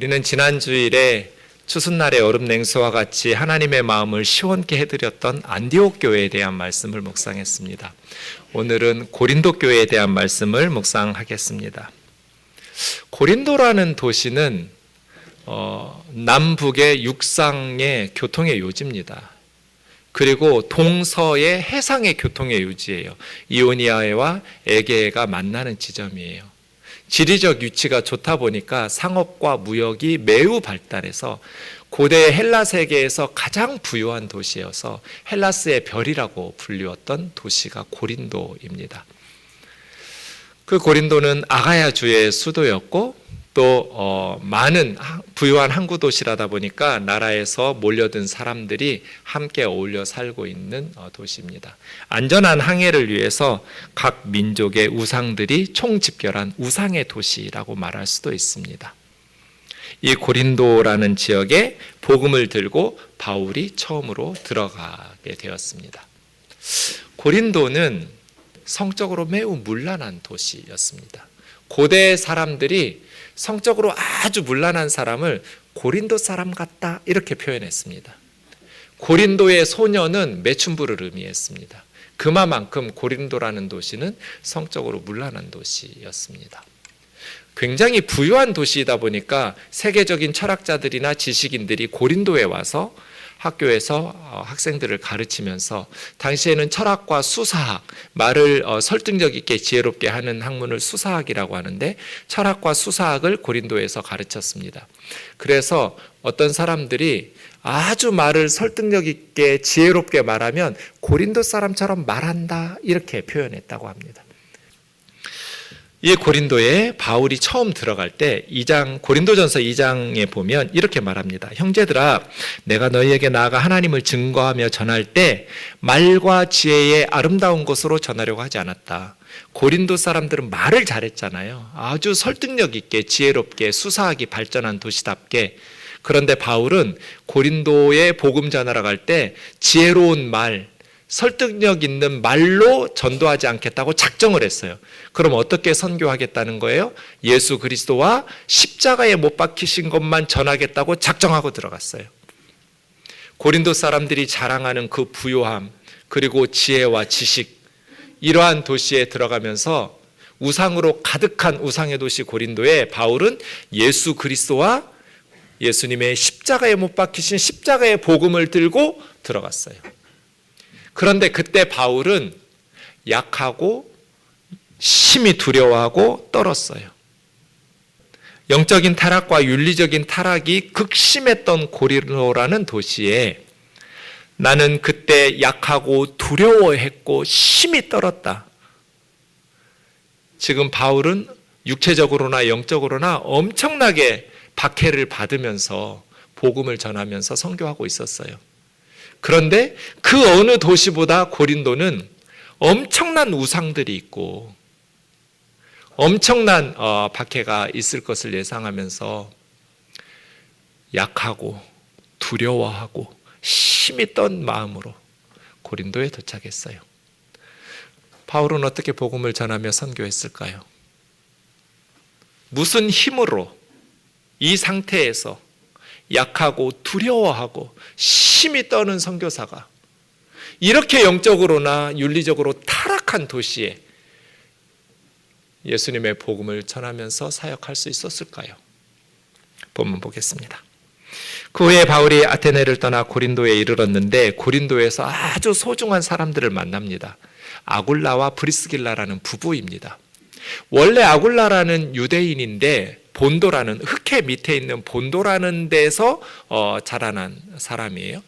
우리는 지난 주일에 추수날의 얼음 냉수와 같이 하나님의 마음을 시원케 해드렸던 안디옥 교회에 대한 말씀을 묵상했습니다. 오늘은 고린도 교회에 대한 말씀을 묵상하겠습니다. 고린도라는 도시는 남북의 육상의 교통의 요지입니다. 그리고 동서의 해상의 교통의 요지예요. 이오니아해와 에게해가 만나는 지점이에요. 지리적 위치가 좋다 보니까 상업과 무역이 매우 발달해서 고대 헬라 세계에서 가장 부유한 도시여서 헬라스의 별이라고 불리웠던 도시가 고린도입니다. 그 고린도는 아가야 주의 수도였고 또 많은 부유한 항구 도시라다 보니까 나라에서 몰려든 사람들이 함께 어울려 살고 있는 도시입니다. 안전한 항해를 위해서 각 민족의 우상들이 총집결한 우상의 도시라고 말할 수도 있습니다. 이 고린도라는 지역에 복음을 들고 바울이 처음으로 들어가게 되었습니다. 고린도는 성적으로 매우 문란한 도시였습니다. 고대 사람들이 성적으로 아주 문란한 사람을 고린도 사람 같다 이렇게 표현했습니다. 고린도의 소녀는 매춘부를 의미했습니다. 그만큼 고린도라는 도시는 성적으로 문란한 도시였습니다. 굉장히 부유한 도시이다 보니까 세계적인 철학자들이나 지식인들이 고린도에 와서 학교에서 학생들을 가르치면서 당시에는 철학과 수사학, 말을 설득력 있게 지혜롭게 하는 학문을 수사학이라고 하는데 철학과 수사학을 고린도에서 가르쳤습니다. 그래서 어떤 사람들이 아주 말을 설득력 있게 지혜롭게 말하면 고린도 사람처럼 말한다 이렇게 표현했다고 합니다. 이 고린도에 바울이 처음 들어갈 때 고린도전서 2장에 보면 이렇게 말합니다. 형제들아, 내가 너희에게 나아가 하나님을 증거하며 전할 때 말과 지혜의 아름다운 것으로 전하려고 하지 않았다. 고린도 사람들은 말을 잘했잖아요. 아주 설득력 있게 지혜롭게 수사학이 발전한 도시답게. 그런데 바울은 고린도에 복음 전하러 갈 때 지혜로운 말, 설득력 있는 말로 전도하지 않겠다고 작정을 했어요. 그럼 어떻게 선교하겠다는 거예요? 예수 그리스도와 십자가에 못 박히신 것만 전하겠다고 작정하고 들어갔어요. 고린도 사람들이 자랑하는 그 부요함 그리고 지혜와 지식, 이러한 도시에 들어가면서 우상으로 가득한 우상의 도시 고린도에 바울은 예수 그리스도와 예수님의 십자가에 못 박히신 십자가의 복음을 들고 들어갔어요. 그런데 그때 바울은 약하고 심히 두려워하고 떨었어요. 영적인 타락과 윤리적인 타락이 극심했던 고린도라는 도시에 나는 그때 약하고 두려워했고 심히 떨었다. 지금 바울은 육체적으로나 영적으로나 엄청나게 박해를 받으면서 복음을 전하면서 선교하고 있었어요. 그런데 그 어느 도시보다 고린도는 엄청난 우상들이 있고 엄청난 박해가 있을 것을 예상하면서 약하고 두려워하고 심히 떤 마음으로 고린도에 도착했어요. 바울은 어떻게 복음을 전하며 선교했을까요? 무슨 힘으로 이 상태에서 약하고 두려워하고 심히 떠는 선교사가 이렇게 영적으로나 윤리적으로 타락한 도시에 예수님의 복음을 전하면서 사역할 수 있었을까요? 본문 보겠습니다. 그 후에 바울이 아테네를 떠나 고린도에 이르렀는데 고린도에서 아주 소중한 사람들을 만납니다. 아굴라와 브리스길라라는 부부입니다. 원래 아굴라라는 유대인인데 본도라는 흑해 밑에 있는 본도라는 데서 자라난 사람이에요.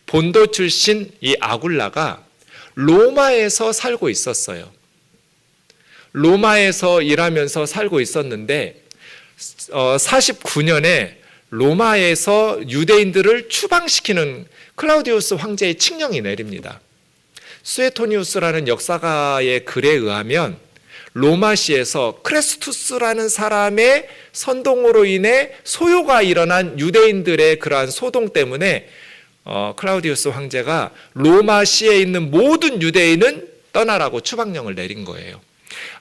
본도 출신 이 아굴라가 로마에서 살고 있었어요. 로마에서 일하면서 살고 있었는데 49년에 로마에서 유대인들을 추방시키는 클라우디우스 황제의 칙령이 내립니다. 수에토니우스라는 역사가의 글에 의하면 로마시에서 크레스투스라는 사람의 선동으로 인해 소요가 일어난 유대인들의 그러한 소동 때문에 클라우디우스 황제가 로마시에 있는 모든 유대인은 떠나라고 추방령을 내린 거예요.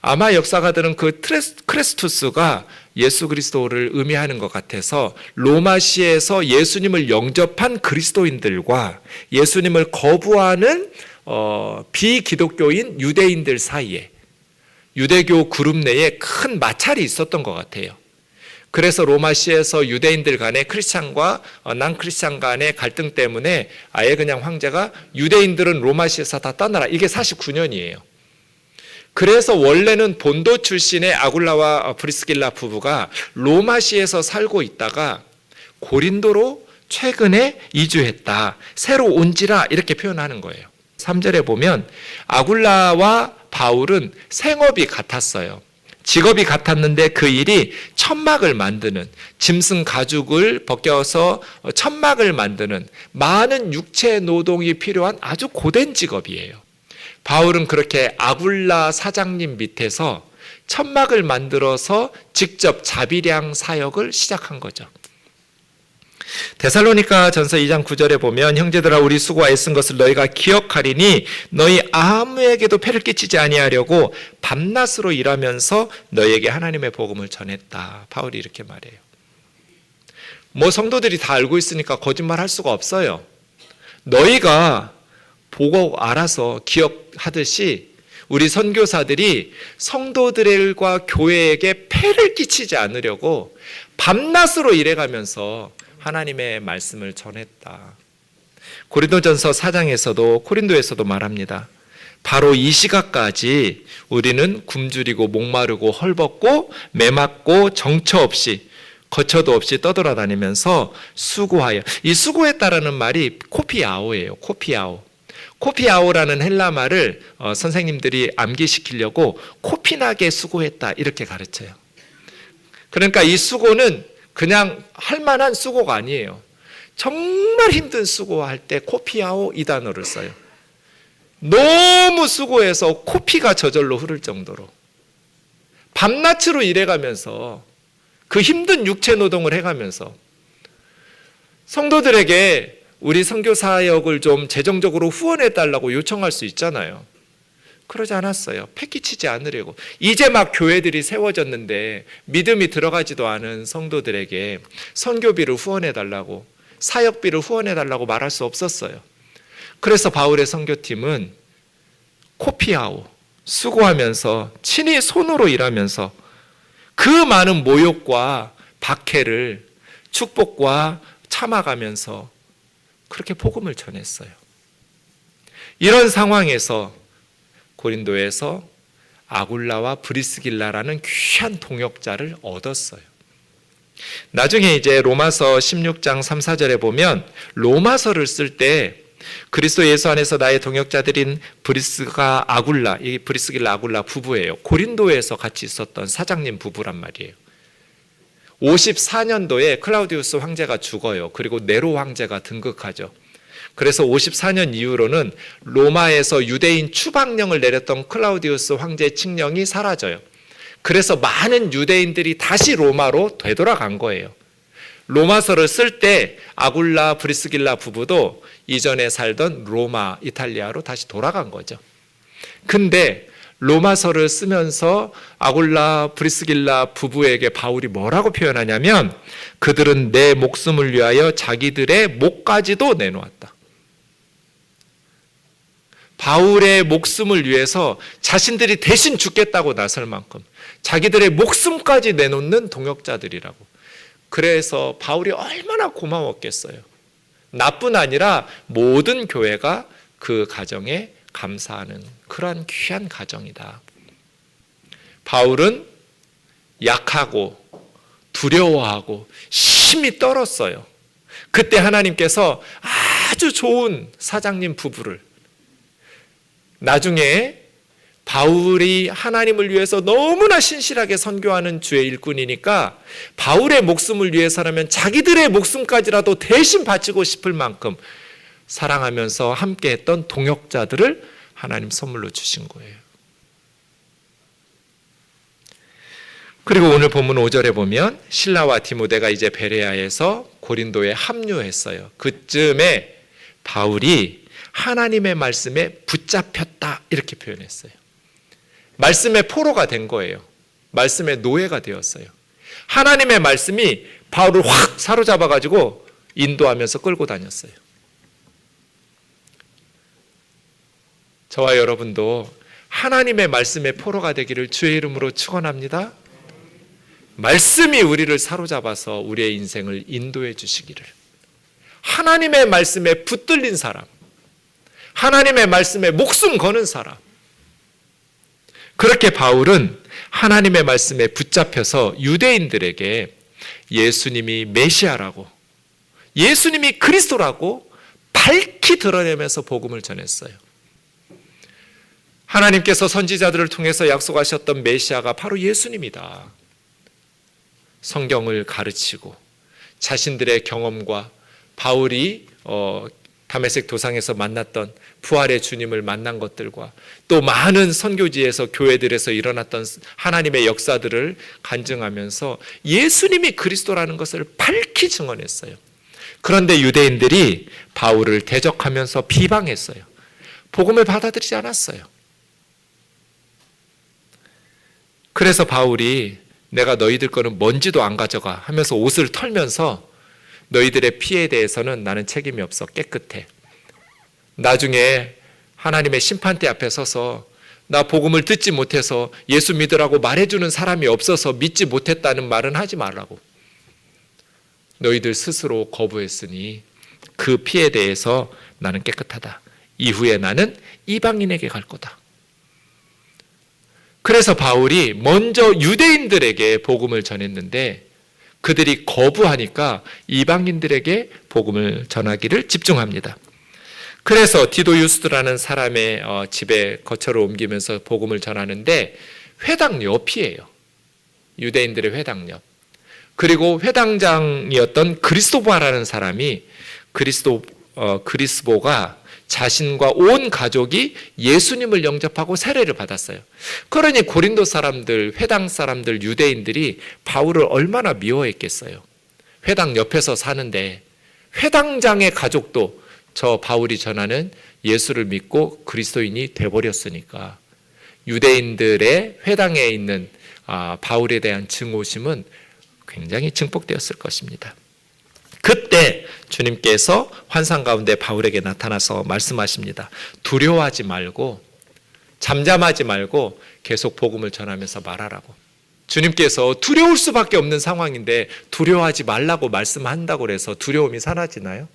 아마 역사가들은 그 크레스투스가 예수 그리스도를 의미하는 것 같아서 로마시에서 예수님을 영접한 그리스도인들과 예수님을 거부하는 비기독교인 유대인들 사이에 유대교 그룹 내에 큰 마찰이 있었던 것 같아요. 그래서 로마시에서 유대인들 간의 크리스찬과 난크리스찬 간의 갈등 때문에 아예 그냥 황제가 유대인들은 로마시에서 다 떠나라. 이게 49년이에요. 그래서 원래는 본도 출신의 아굴라와 브리스길라 부부가 로마시에서 살고 있다가 고린도로 최근에 이주했다. 새로 온지라 이렇게 표현하는 거예요. 3절에 보면 아굴라와 바울은 생업이 같았어요. 직업이 같았는데 그 일이 천막을 만드는, 짐승 가죽을 벗겨서 천막을 만드는 많은 육체 노동이 필요한 아주 고된 직업이에요. 바울은 그렇게 아굴라 사장님 밑에서 천막을 만들어서 직접 자비량 사역을 시작한 거죠. 데살로니가 전서 2장 9절에 보면 형제들아 우리 수고와 애쓴 것을 너희가 기억하리니 너희 아무에게도 폐를 끼치지 아니하려고 밤낮으로 일하면서 너희에게 하나님의 복음을 전했다. 바울이 이렇게 말해요. 성도들이 다 알고 있으니까 거짓말 할 수가 없어요. 너희가 보고 알아서 기억하듯이 우리 선교사들이 성도들과 교회에게 폐를 끼치지 않으려고 밤낮으로 일해가면서 하나님의 말씀을 전했다. 고린도전서 4장에서도 코린도에서도 말합니다. 바로 이 시각까지 우리는 굶주리고 목마르고 헐벗고 매맞고 정처 없이 거처도 없이 떠돌아다니면서 수고하여, 이 수고했다라는 말이 코피아오예요. 코피아오라는 헬라 말을 선생님들이 암기시키려고 코피나게 수고했다 이렇게 가르쳐요. 그러니까 이 수고는 그냥 할 만한 수고가 아니에요. 정말 힘든 수고할 때 코피아오 이 단어를 써요. 너무 수고해서 코피가 저절로 흐를 정도로 밤낮으로 일해가면서 그 힘든 육체 노동을 해가면서 성도들에게 우리 선교사역을 좀 재정적으로 후원해달라고 요청할 수 있잖아요. 그러지 않았어요. 패키치지 않으려고. 이제 막 교회들이 세워졌는데 믿음이 들어가지도 않은 성도들에게 선교비를 후원해달라고, 사역비를 후원해달라고 말할 수 없었어요. 그래서 바울의 선교팀은 코피아오, 수고하면서 친히 손으로 일하면서 그 많은 모욕과 박해를 축복과 참아가면서 그렇게 복음을 전했어요. 이런 상황에서 고린도에서 아굴라와 브리스길라라는 귀한 동역자를 얻었어요. 나중에 이제 로마서 16장 3, 4절에 보면 로마서를 쓸 때 그리스도 예수 안에서 나의 동역자들인 브리스가 아굴라, 이 브리스길라 아굴라 부부예요. 고린도에서 같이 있었던 사장님 부부란 말이에요. 54년도에 클라우디우스 황제가 죽어요. 그리고 네로 황제가 등극하죠. 그래서 54년 이후로는 로마에서 유대인 추방령을 내렸던 클라우디우스 황제의 칙령이 사라져요. 그래서 많은 유대인들이 다시 로마로 되돌아간 거예요. 로마서를 쓸 때 아굴라 브리스길라 부부도 이전에 살던 로마, 이탈리아로 다시 돌아간 거죠. 근데 로마서를 쓰면서 아굴라 브리스길라 부부에게 바울이 뭐라고 표현하냐면 그들은 내 목숨을 위하여 자기들의 목까지도 내놓았다. 바울의 목숨을 위해서 자신들이 대신 죽겠다고 나설 만큼 자기들의 목숨까지 내놓는 동역자들이라고. 그래서 바울이 얼마나 고마웠겠어요. 나뿐 아니라 모든 교회가 그 가정에 감사하는 그러한 귀한 가정이다. 바울은 약하고 두려워하고 심히 떨었어요. 그때 하나님께서 아주 좋은 사장님 부부를, 나중에 바울이 하나님을 위해서 너무나 신실하게 선교하는 주의 일꾼이니까 바울의 목숨을 위해서라면 자기들의 목숨까지라도 대신 바치고 싶을 만큼 사랑하면서 함께했던 동역자들을 하나님 선물로 주신 거예요. 그리고 오늘 본문 5절에 보면 실라와 디모데가 이제 베레아에서 고린도에 합류했어요. 그쯤에 바울이 하나님의 말씀에 붙잡혔다 이렇게 표현했어요. 말씀의 포로가 된 거예요. 말씀의 노예가 되었어요. 하나님의 말씀이 바울을 확 사로잡아가지고 인도하면서 끌고 다녔어요. 저와 여러분도 하나님의 말씀의 포로가 되기를 주의 이름으로 축원합니다. 말씀이 우리를 사로잡아서 우리의 인생을 인도해 주시기를. 하나님의 말씀에 붙들린 사람, 하나님의 말씀에 목숨 거는 사람. 그렇게 바울은 하나님의 말씀에 붙잡혀서 유대인들에게 예수님이 메시아라고, 예수님이 그리스도라고 밝히 드러내면서 복음을 전했어요. 하나님께서 선지자들을 통해서 약속하셨던 메시아가 바로 예수님이다. 성경을 가르치고 자신들의 경험과 바울이 다메섹 도상에서 만났던 부활의 주님을 만난 것들과 또 많은 선교지에서 교회들에서 일어났던 하나님의 역사들을 간증하면서 예수님이 그리스도라는 것을 밝히 증언했어요. 그런데 유대인들이 바울을 대적하면서 비방했어요. 복음을 받아들이지 않았어요. 그래서 바울이 내가 너희들 거는 먼지도 안 가져가 하면서 옷을 털면서 너희들의 피에 대해서는 나는 책임이 없어. 깨끗해. 나중에 하나님의 심판대 앞에 서서 나 복음을 듣지 못해서 예수 믿으라고 말해주는 사람이 없어서 믿지 못했다는 말은 하지 말라고. 너희들 스스로 거부했으니 그 피에 대해서 나는 깨끗하다. 이후에 나는 이방인에게 갈 거다. 그래서 바울이 먼저 유대인들에게 복음을 전했는데 그들이 거부하니까 이방인들에게 복음을 전하기를 집중합니다. 그래서 디도 유스드라는 사람의 집에 거처를 옮기면서 복음을 전하는데 회당 옆이에요. 유대인들의 회당 옆. 그리고 회당장이었던 그리스도바라는 사람이 그리스보가 자신과 온 가족이 예수님을 영접하고 세례를 받았어요. 그러니 고린도 사람들, 회당 사람들, 유대인들이 바울을 얼마나 미워했겠어요. 회당 옆에서 사는데 회당장의 가족도 저 바울이 전하는 예수를 믿고 그리스도인이 돼버렸으니까 유대인들의 회당에 있는 바울에 대한 증오심은 굉장히 증폭되었을 것입니다. 그때 주님께서 환상 가운데 바울에게 나타나서 말씀하십니다. 두려워하지 말고 잠잠하지 말고 계속 복음을 전하면서 말하라고. 주님께서 두려울 수밖에 없는 상황인데 두려워하지 말라고 말씀한다고 해서 두려움이 사라지나요?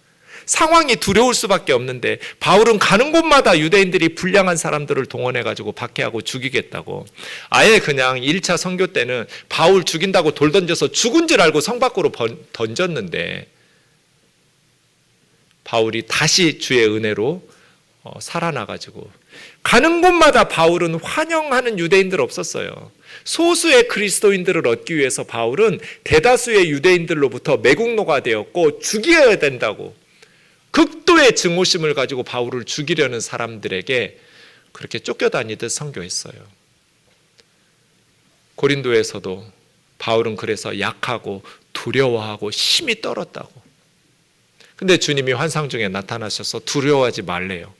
상황이 두려울 수밖에 없는데 바울은 가는 곳마다 유대인들이 불량한 사람들을 동원해가지고 박해하고 죽이겠다고. 아예 그냥 1차 선교 때는 바울 죽인다고 돌 던져서 죽은 줄 알고 성 밖으로 던졌는데 바울이 다시 주의 은혜로 살아나가지고 가는 곳마다 바울은 환영하는 유대인들 없었어요. 소수의 그리스도인들을 얻기 위해서 바울은 대다수의 유대인들로부터 매국노가 되었고 죽여야 된다고 극도의 증오심을 가지고 바울을 죽이려는 사람들에게 그렇게 쫓겨다니듯 선교했어요. 고린도에서도 바울은 그래서 약하고 두려워하고 힘이 떨었다고. 근데 주님이 환상 중에 나타나셔서 두려워하지 말래요.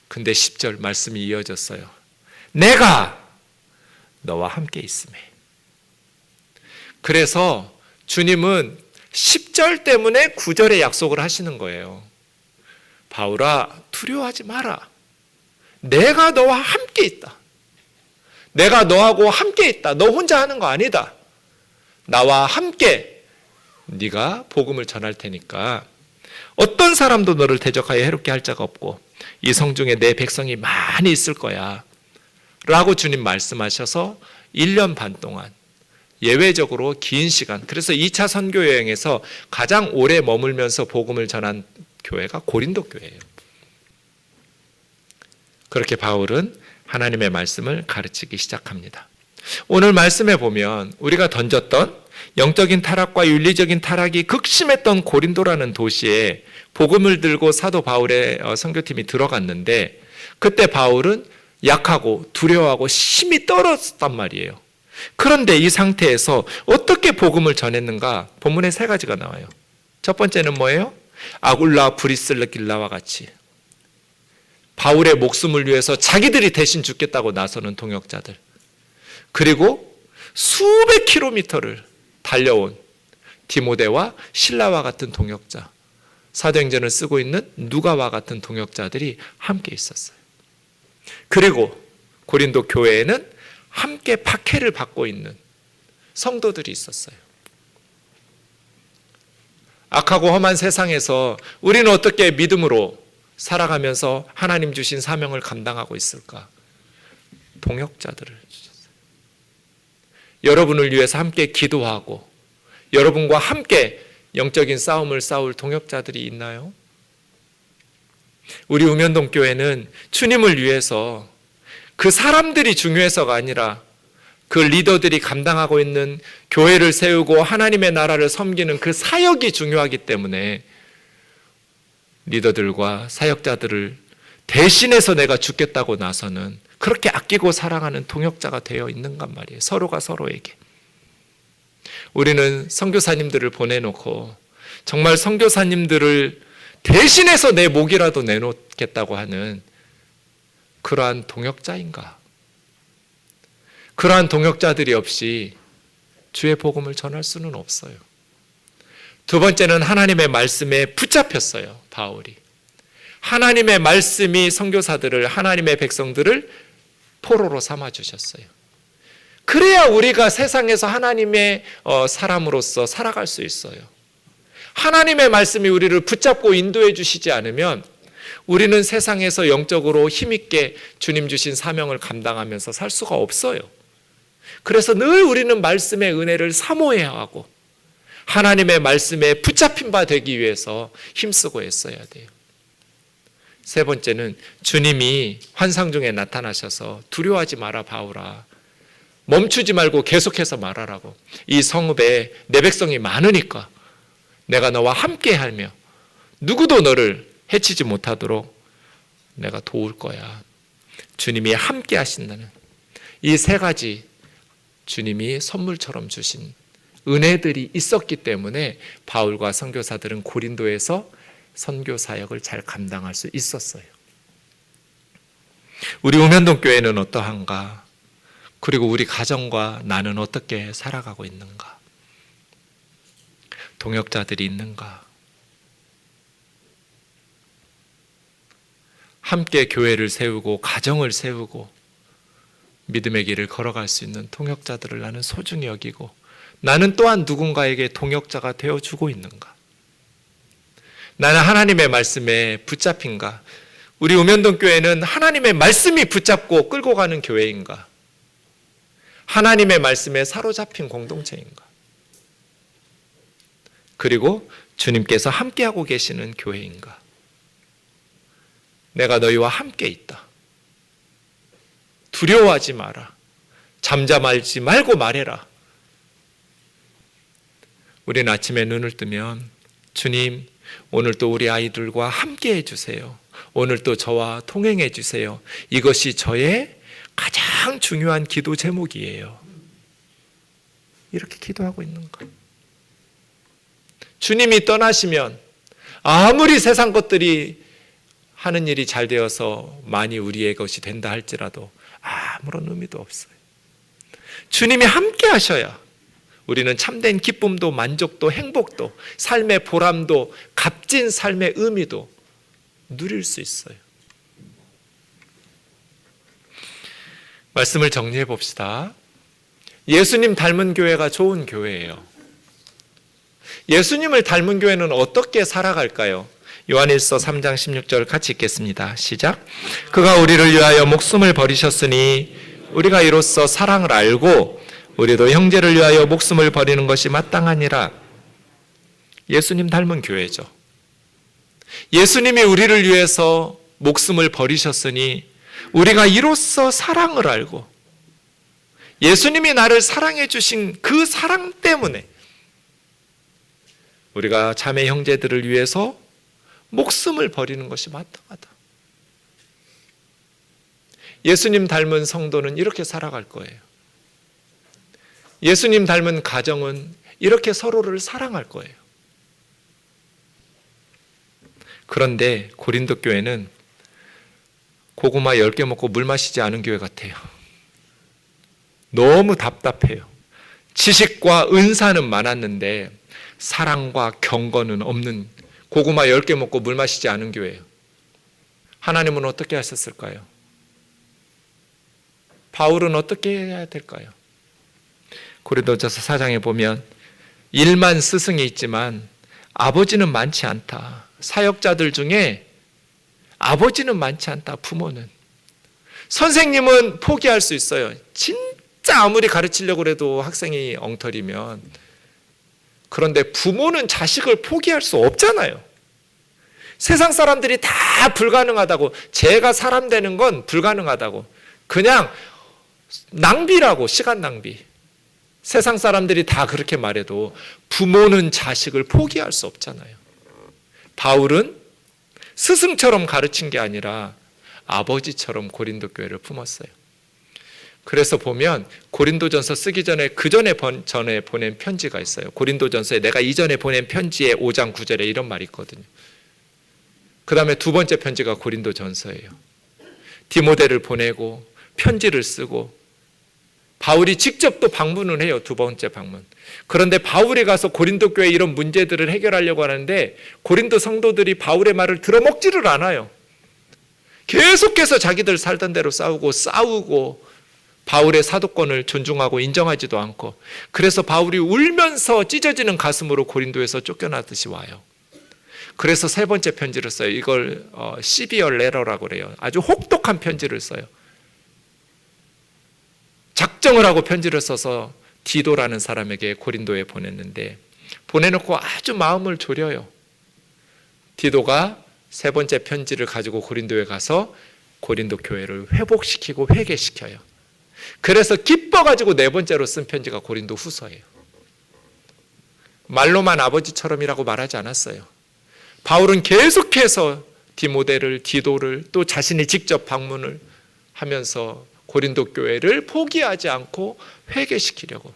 근데 10절 말씀이 이어졌어요. 내가 너와 함께 있음에. 그래서 주님은 10절 때문에 9절에 약속을 하시는 거예요. 바울아, 두려워하지 마라. 내가 너와 함께 있다. 내가 너하고 함께 있다. 너 혼자 하는 거 아니다. 나와 함께 네가 복음을 전할 테니까 어떤 사람도 너를 대적하여 해롭게 할 자가 없고 이 성중에 내 백성이 많이 있을 거야 라고 주님 말씀하셔서 1년 반 동안 예외적으로 긴 시간, 그래서 2차 선교 여행에서 가장 오래 머물면서 복음을 전한 교회가 고린도 교회예요. 그렇게 바울은 하나님의 말씀을 가르치기 시작합니다. 오늘 말씀에 보면 우리가 던졌던 영적인 타락과 윤리적인 타락이 극심했던 고린도라는 도시에 복음을 들고 사도 바울의 선교팀이 들어갔는데 그때 바울은 약하고 두려워하고 힘이 떨어졌단 말이에요. 그런데 이 상태에서 어떻게 복음을 전했는가? 본문에 3가지가 나와요. 첫 번째는 뭐예요? 아굴라 브리슬라길라와 같이 바울의 목숨을 위해서 자기들이 대신 죽겠다고 나서는 동역자들. 그리고 수백 킬로미터를 달려온 디모데와 실라와 같은 동역자, 사도행전을 쓰고 있는 누가와 같은 동역자들이 함께 있었어요. 그리고 고린도 교회에는 함께 박해를 받고 있는 성도들이 있었어요. 악하고 험한 세상에서 우리는 어떻게 믿음으로 살아가면서 하나님 주신 사명을 감당하고 있을까? 동역자들을 주셨어요. 여러분을 위해서 함께 기도하고 여러분과 함께 영적인 싸움을 싸울 동역자들이 있나요? 우리 우면동 교회는 주님을 위해서 그 사람들이 중요해서가 아니라 그 리더들이 감당하고 있는 교회를 세우고 하나님의 나라를 섬기는 그 사역이 중요하기 때문에 리더들과 사역자들을 대신해서 내가 죽겠다고 나서는 그렇게 아끼고 사랑하는 동역자가 되어 있는간 말이에요. 서로가 서로에게. 우리는 선교사님들을 보내놓고 정말 선교사님들을 대신해서 내 목이라도 내놓겠다고 하는 그러한 동역자인가? 그러한 동역자들이 없이 주의 복음을 전할 수는 없어요. 두 번째는 하나님의 말씀에 붙잡혔어요. 바울이. 하나님의 말씀이 선교사들을, 하나님의 백성들을 포로로 삼아주셨어요. 그래야 우리가 세상에서 하나님의 사람으로서 살아갈 수 있어요. 하나님의 말씀이 우리를 붙잡고 인도해 주시지 않으면 우리는 세상에서 영적으로 힘있게 주님 주신 사명을 감당하면서 살 수가 없어요. 그래서 늘 우리는 말씀의 은혜를 사모해야 하고 하나님의 말씀에 붙잡힌 바 되기 위해서 힘쓰고 애써야 돼요. 세 번째는 주님이 환상 중에 나타나셔서 두려워하지 마라 바울아, 멈추지 말고 계속해서 말하라고. 이 성읍에 내 백성이 많으니까 내가 너와 함께 하며 누구도 너를 해치지 못하도록 내가 도울 거야. 주님이 함께 하신다는 이 세 가지 주님이 선물처럼 주신 은혜들이 있었기 때문에 바울과 선교사들은 고린도에서 선교 사역을 잘 감당할 수 있었어요. 우리 우면동 교회는 어떠한가? 그리고 우리 가정과 나는 어떻게 살아가고 있는가? 동역자들이 있는가? 함께 교회를 세우고 가정을 세우고 믿음의 길을 걸어갈 수 있는 동역자들을 나는 소중히 여기고 나는 또한 누군가에게 동역자가 되어주고 있는가? 나는 하나님의 말씀에 붙잡힌가? 우리 우면동 교회는 하나님의 말씀이 붙잡고 끌고 가는 교회인가? 하나님의 말씀에 사로잡힌 공동체인가? 그리고 주님께서 함께하고 계시는 교회인가? 내가 너희와 함께 있다. 두려워하지 마라. 잠잠하지 말고 말해라. 우리는 아침에 눈을 뜨면 주님, 오늘 또 우리 아이들과 함께 해주세요. 오늘 또 저와 통행해 주세요. 이것이 저의 가장 중요한 기도 제목이에요. 이렇게 기도하고 있는 거예요. 주님이 떠나시면 아무리 세상 것들이 하는 일이 잘 되어서 많이 우리의 것이 된다 할지라도 아무런 의미도 없어요. 주님이 함께 하셔야 우리는 참된 기쁨도 만족도 행복도 삶의 보람도 값진 삶의 의미도 누릴 수 있어요. 말씀을 정리해 봅시다. 예수님 닮은 교회가 좋은 교회예요. 예수님을 닮은 교회는 어떻게 살아갈까요? 요한일서 3장 16절 같이 읽겠습니다. 시작. 그가 우리를 위하여 목숨을 버리셨으니 우리가 이로써 사랑을 알고 우리도 형제를 위하여 목숨을 버리는 것이 마땅하니라. 예수님 닮은 교회죠. 예수님이 우리를 위해서 목숨을 버리셨으니 우리가 이로써 사랑을 알고 예수님이 나를 사랑해 주신 그 사랑 때문에 우리가 자매 형제들을 위해서 목숨을 버리는 것이 마땅하다. 예수님 닮은 성도는 이렇게 살아갈 거예요. 예수님 닮은 가정은 이렇게 서로를 사랑할 거예요. 그런데 고린도 교회는 고구마 10개 먹고 물 마시지 않은 교회 같아요. 너무 답답해요. 지식과 은사는 많았는데 사랑과 경건은 없는, 고구마 10개 먹고 물 마시지 않은 교회예요. 하나님은 어떻게 하셨을까요? 바울은 어떻게 해야 될까요? 고린도전서 4장에 보면 1만 스승이 있지만 아버지는 많지 않다. 사역자들 중에 아버지는 많지 않다. 부모는. 선생님은 포기할 수 있어요. 진짜 아무리 가르치려고 해도 학생이 엉터리면. 그런데 부모는 자식을 포기할 수 없잖아요. 세상 사람들이 다 불가능하다고, 제가 사람 되는 건 불가능하다고, 그냥 낭비라고, 시간 낭비. 세상 사람들이 다 그렇게 말해도 부모는 자식을 포기할 수 없잖아요. 바울은 스승처럼 가르친 게 아니라 아버지처럼 고린도 교회를 품었어요. 그래서 보면 고린도전서 쓰기 전에 전에 보낸 편지가 있어요. 고린도전서에 내가 이전에 보낸 편지에 5장 9절에 이런 말이 있거든요. 그 다음에 두 번째 편지가 고린도전서예요. 디모데를 보내고 편지를 쓰고, 바울이 직접 또 방문을 해요. 두 번째 방문. 그런데 바울이 가서 고린도 교회 이런 문제들을 해결하려고 하는데 고린도 성도들이 바울의 말을 들어먹지를 않아요. 계속해서 자기들 살던 대로 싸우고 바울의 사도권을 존중하고 인정하지도 않고, 그래서 바울이 울면서 찢어지는 가슴으로 고린도에서 쫓겨나듯이 와요. 그래서 세 번째 편지를 써요. 이걸 시비얼 레터라고 그래요. 아주 혹독한 편지를 써요. 작정을 하고 편지를 써서 디도라는 사람에게 고린도에 보냈는데, 보내놓고 아주 마음을 졸여요. 디도가 세 번째 편지를 가지고 고린도에 가서 고린도 교회를 회복시키고 회개시켜요. 그래서 기뻐가지고 네 번째로 쓴 편지가 고린도 후서예요. 말로만 아버지처럼이라고 말하지 않았어요. 바울은 계속해서 디모데를, 디도를, 또 자신이 직접 방문을 하면서 고린도 교회를 포기하지 않고 회개시키려고.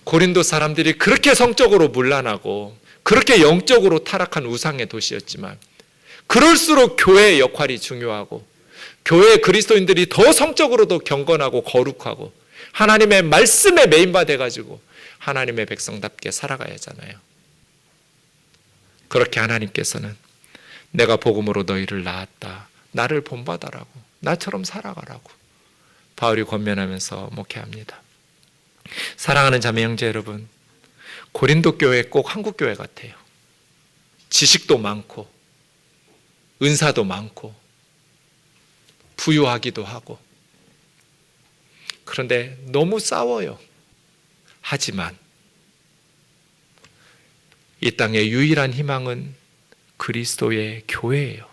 고린도 사람들이 그렇게 성적으로 문란하고 그렇게 영적으로 타락한 우상의 도시였지만, 그럴수록 교회의 역할이 중요하고 교회 그리스도인들이 더 성적으로도 경건하고 거룩하고 하나님의 말씀에 메인받아가지고 하나님의 백성답게 살아가야 하잖아요. 그렇게 하나님께서는 내가 복음으로 너희를 낳았다, 나를 본받아라고, 나처럼 살아가라고 바울이 권면하면서 목회합니다. 사랑하는 자매 형제 여러분, 고린도 교회 꼭 한국 교회 같아요. 지식도 많고 은사도 많고 부유하기도 하고, 그런데 너무 싸워요. 하지만 이 땅의 유일한 희망은 그리스도의 교회예요.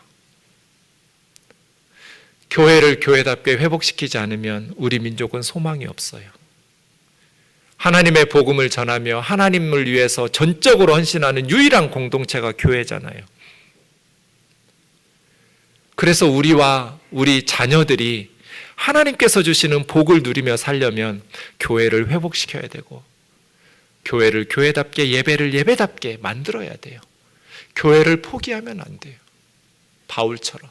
교회를 교회답게 회복시키지 않으면 우리 민족은 소망이 없어요. 하나님의 복음을 전하며 하나님을 위해서 전적으로 헌신하는 유일한 공동체가 교회잖아요. 그래서 우리와 우리 자녀들이 하나님께서 주시는 복을 누리며 살려면 교회를 회복시켜야 되고, 교회를 교회답게, 예배를 예배답게 만들어야 돼요. 교회를 포기하면 안 돼요. 바울처럼.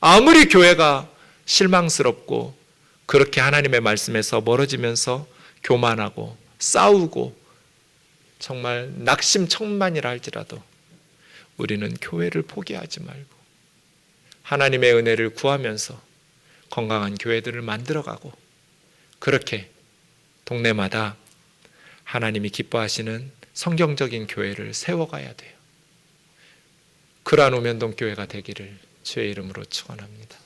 아무리 교회가 실망스럽고 그렇게 하나님의 말씀에서 멀어지면서 교만하고 싸우고 정말 낙심천만이라 할지라도 우리는 교회를 포기하지 말고 하나님의 은혜를 구하면서 건강한 교회들을 만들어가고, 그렇게 동네마다 하나님이 기뻐하시는 성경적인 교회를 세워가야 돼요. 그러한 우면동 교회가 되기를 주의 이름으로 축원합니다.